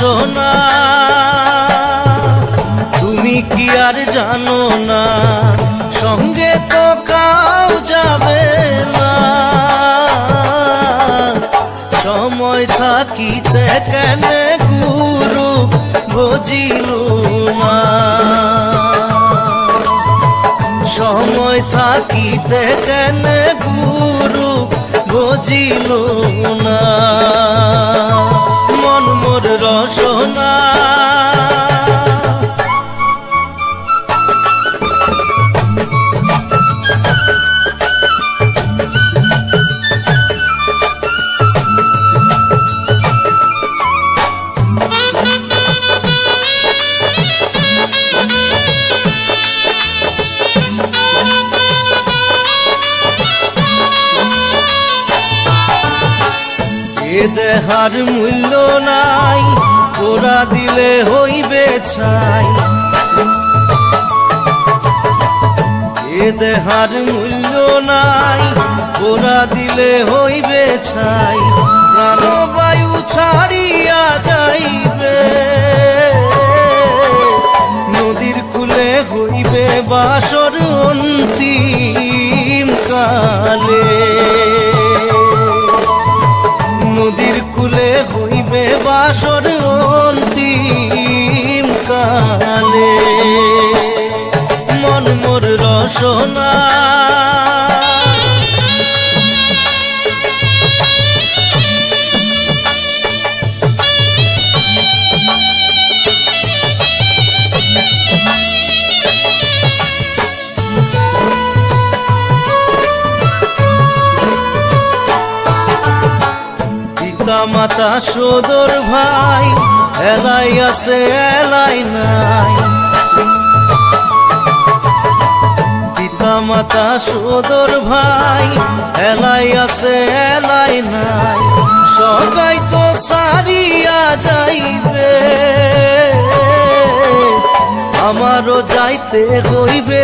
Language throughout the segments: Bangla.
রসনা তুমি কি আর জানো না সঙ্গে তো কাউ যাবে না সময় থাকিতে কেন গুরু বুঝিল না সময় থাকিতে কেন গুরু বুঝিল না মন মোর রসনা এ দেহার মূল্য নাই ওরা দিলে হইবে ছাই এ দেহার মূল্য নাই ওরা দিলে হইবে ছাই প্রাণবায়ু ছাড়িয়া যাইবে নদীর কূলে হইবে বাসর অন্তিম কালে নদীর কূলে হইবে বাসর অন্তিম কালে মন মোর রসনা মাতা সদর ভাই এলাই আছে এলাই নাই পিতা মাতা সদর ভাই এলাই আছে এলাই নাই সবাই তো সারিয়া যাইবে আমারও যাইতে হইবে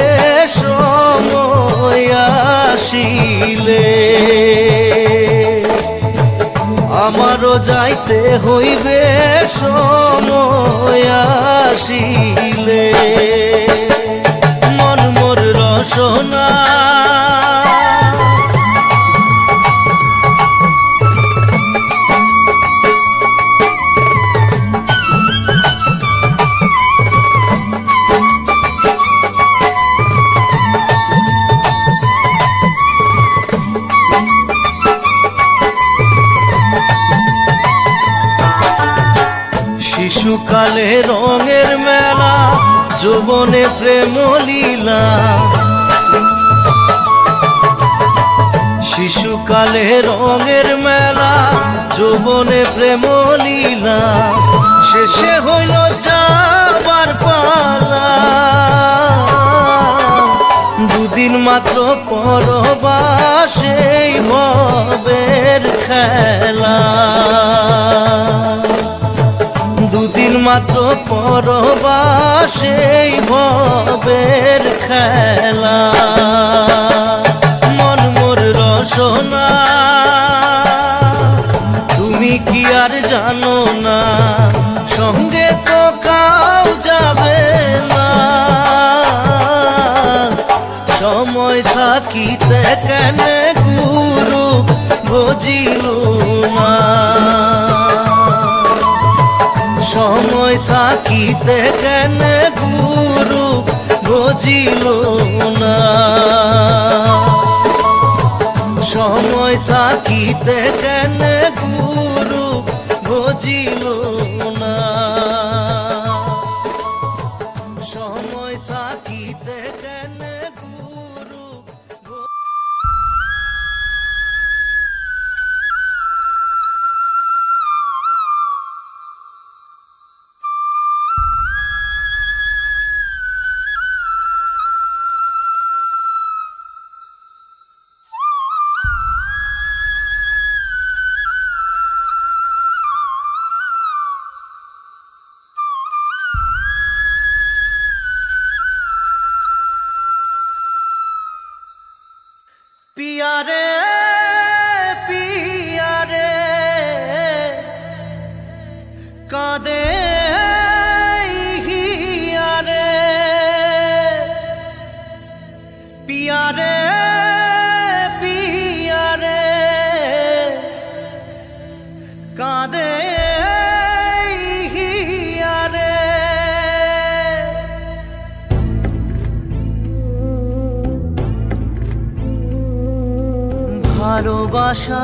সময় আসিলে আমারও যাইতে হইবে সময় আসিলে মন মোর রসনা শিশুকালে রঙের মেলা যৌবনে প্রেম লীলা শিশুকালে রঙের মেলা যৌবনে প্রেম লীলা শেষে হইল যাবার পালা দুদিন মাত্র পরবাসেই ভবের খেলা দুদিন মাত্র পরবাসেই ভবের খেলা মন মোর রসনা তুমি কি আর জানো না সঙ্গে তো কাউ যাবে না সময় থাকিতে কেন গুরু বুঝিল না সময় থাকিতে কেন গুরু বুঝিল না সময় থাকিতে কেন গুরু বুঝিল না সময় থাকিতে কেন গুরু পিয়ারে পিয়ারে কাঁদে ভালোবাসা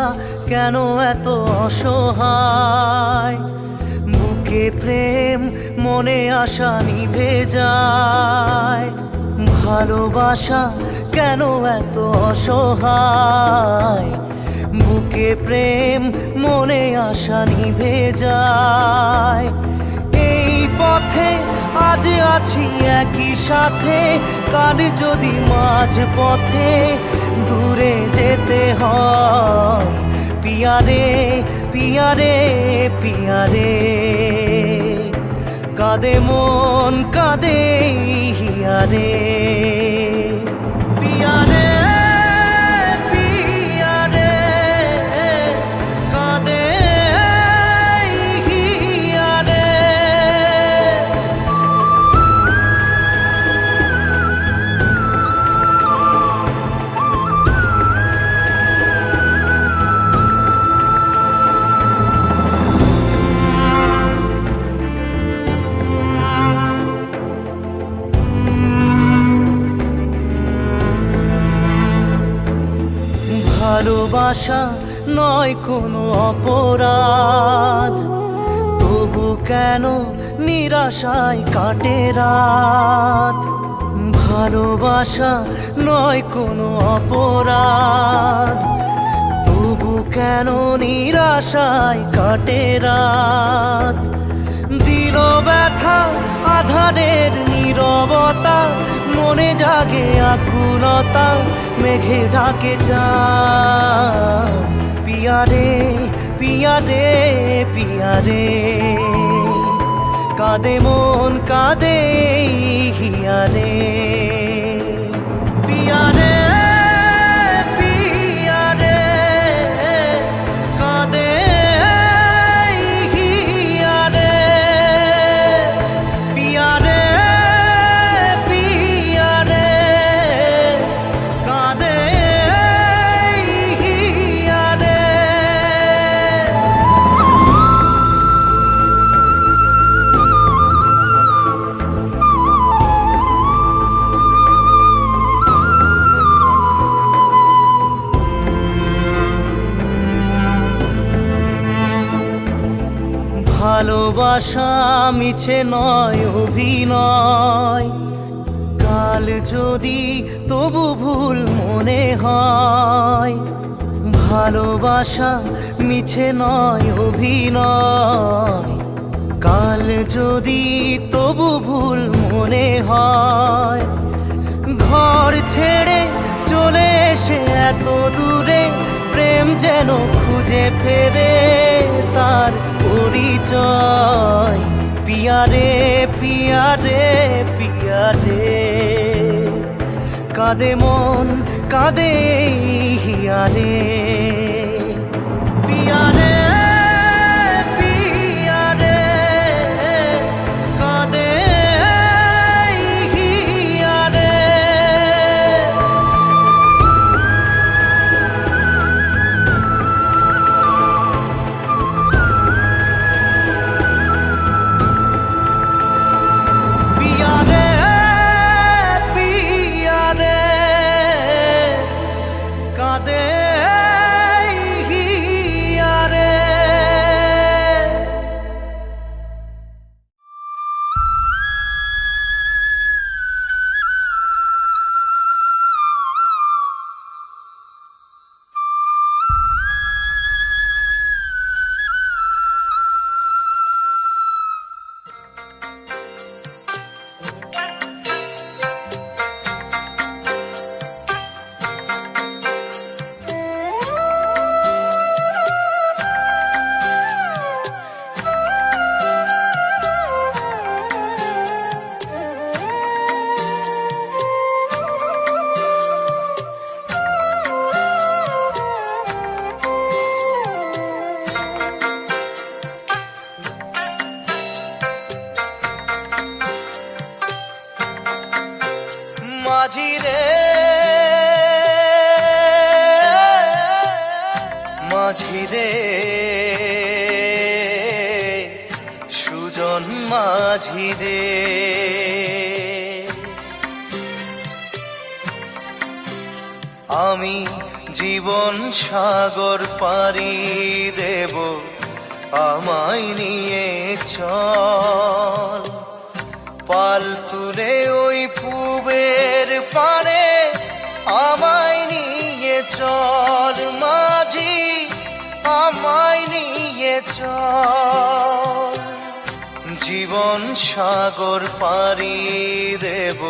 কেন এত অসহায়, বুকে প্রেম মনে আশা নিভে যায়। ভালোবাসা কেন এত অসহায়, বুকে প্রেম মনে আশা নিভে যায়। এই পথে আজ আছি একই সাথে, কাল যদি মাঝ পথে দূরে যেতে হয়। পিয়ারে পিয়ারে পিয়ারে, কাঁদে মন কাঁদে হিয়ারে। পিয়ারে পিয়ারে, কাঁদে হিয়ারে। ভালোবাসা নয় কোনো অপরাধ, তবু কেন নিরাশায় কাটে রাত। ভালোবাসা নয় কোনো অপরাধ, তবু কেন নিরাশায় কাটে রাত। দিল ব্যথা আধারের নীরবতা, মনে জাগে আকুলতা, মেঘে ঢাকে চাঁদ। পিয়ারে পিয়ারে পিয়ারে, কাঁদে মন কাঁদে হিয়ারে। পিয়ারে পিয়ারে, কাঁদে হিয়ারে। পিয়ারে পিয়ারে, কাঁদে হিয়ারে। ভালোবাসা মিছে নয় অভিনয়, কাল যদি তবু ভুল মনে হয়। ভালোবাসা মিছে নয় অভিনয়, কাল যদি তবু ভুল মনে হয়। ঘর ছেড়ে চলে এসে এত দূরে, প্রেম যেন খুঁজে ফেরে তার পরিচয়। পিয়ারে পিয়ারে পিয়ারে, কাঁদে মন কাঁদে হিয়ারে। পিয়ারে পিয়ারে, কাঁদে হিয়ারে। পিয়ারে পিয়ারে, কাঁদে হিয়ারে। মাঝি রে মাঝি রে, সুজন মাঝি রে। আমি জীবন সাগর পাড়ি দেব, আমায় নিয়ে চল। পাল তুলে ওই পুবের পারে আমায় নিয়ে চল, মাঝি আমায় নিয়ে চল। জীবন সাগর পাড়ি দেব,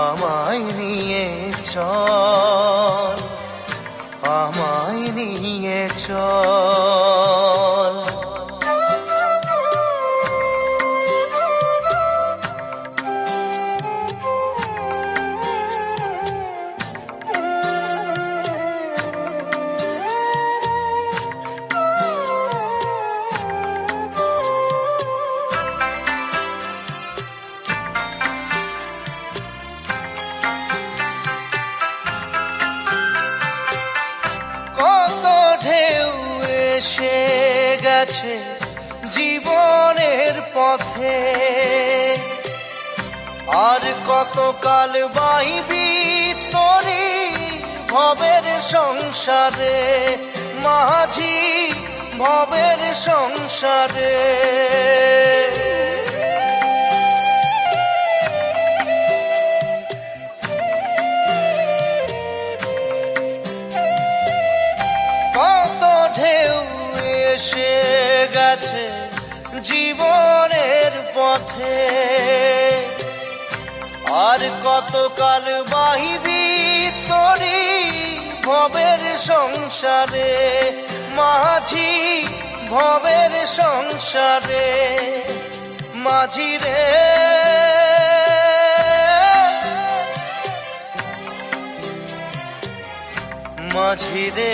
আমায় নিয়ে চল, আমায় নিয়ে চল। এসে গেছে জীবনের পথে, আর কতকাল বাইবি তোরি ভবের সংসারে, মাঝি ভবের সংসারে। এসে গেছে জীবনের পথে, আর কতকাল বাহিবি তোরি ভবের সংসারে, মাঝি ভবের সংসারে। মাঝি রে মাঝি রে